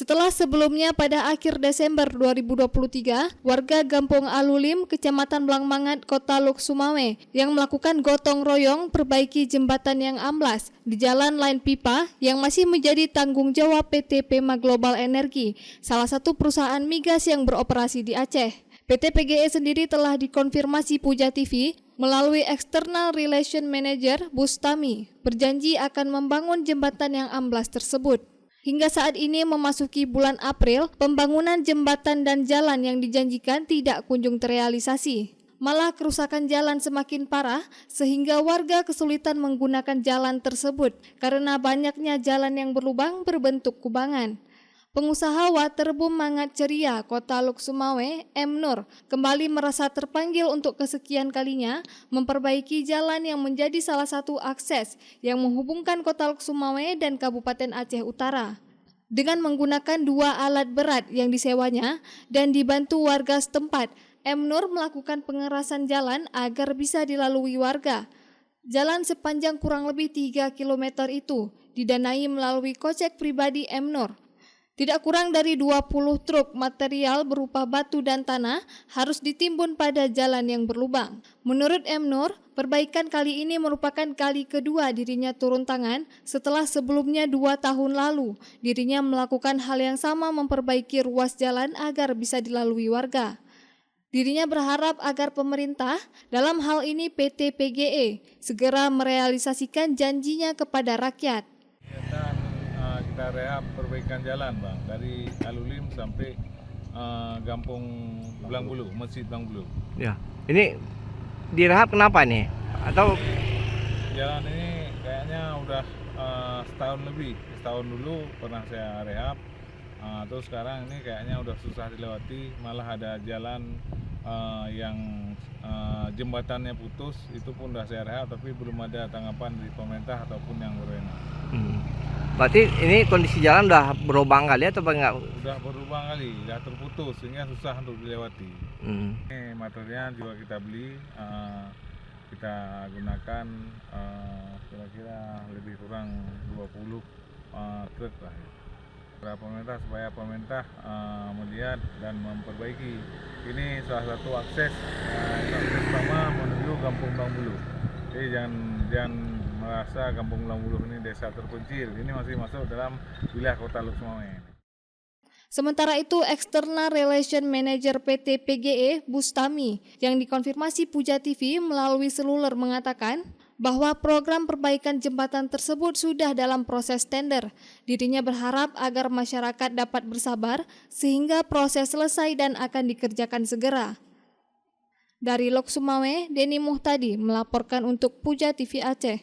Setelah sebelumnya pada akhir Desember 2023, warga Gampong Alulim, Kecamatan Blangmangat, Kota Luk Sumawe yang melakukan gotong royong perbaiki jembatan yang amblas di Jalan Line Pipa yang masih menjadi tanggung jawab PT Pema Global Energi, salah satu perusahaan migas yang beroperasi di Aceh. PT PGE sendiri telah dikonfirmasi Puja TV melalui External Relation Manager Bustami berjanji akan membangun jembatan yang amblas tersebut. Hingga saat ini memasuki bulan April, pembangunan jembatan dan jalan yang dijanjikan tidak kunjung terrealisasi. Malah kerusakan jalan semakin parah sehingga warga kesulitan menggunakan jalan tersebut karena banyaknya jalan yang berlubang berbentuk kubangan. Pengusaha Waterboom Mangat Ceria, Kota Luk Sumawe, M. Nur, kembali merasa terpanggil untuk kesekian kalinya memperbaiki jalan yang menjadi salah satu akses yang menghubungkan Kota Luk Sumawe dan Kabupaten Aceh Utara. Dengan menggunakan 2 alat berat yang disewanya dan dibantu warga setempat, M. Nur melakukan pengerasan jalan agar bisa dilalui warga. Jalan sepanjang kurang lebih 3 km itu didanai melalui kocek pribadi M. Nur. Tidak kurang dari 20 truk material berupa batu dan tanah harus ditimbun pada jalan yang berlubang. Menurut M. Nur, perbaikan kali ini merupakan kali kedua dirinya turun tangan setelah sebelumnya 2 tahun lalu. Dirinya melakukan hal yang sama memperbaiki ruas jalan agar bisa dilalui warga. Dirinya berharap agar pemerintah, dalam hal ini PT PGE, segera merealisasikan janjinya kepada rakyat. Kita rehab perbaikan jalan, Bang, dari Alulim sampai Gampong Blangbulu, Masjid Blangbulu. Ya, ini direhab kenapa nih? Atau jalan ini kayaknya udah setahun lebih. Setahun dulu pernah saya rehab, terus sekarang ini kayaknya udah susah dilewati. Malah ada jalan yang jembatannya putus, itu pun udah saya rehab, tapi belum ada tanggapan dari pemerintah ataupun yang berwenang. Berarti ini kondisi jalan udah berlubang kali atau enggak? Udah berlubang kali, udah terputus sehingga susah untuk dilewati. Ini material juga kita beli, kita gunakan kira-kira lebih kurang 20 truk lah. Pemerintah supaya pemerintah melihat dan memperbaiki. Ini salah satu akses utama menuju Kampung Blangbulu. Jadi jangan merasa Kampung Blangbulu ini desa terpencil. Ini masih masuk dalam wilayah Kota Luk Sumawe. Sementara itu, External Relation Manager PT PGE Bustami yang dikonfirmasi Puja TV melalui seluler mengatakan bahwa program perbaikan jembatan tersebut sudah dalam proses tender. Dirinya berharap agar masyarakat dapat bersabar sehingga proses selesai dan akan dikerjakan segera. Dari Luk Sumawe, Deni Muhtadi melaporkan untuk Puja TV Aceh.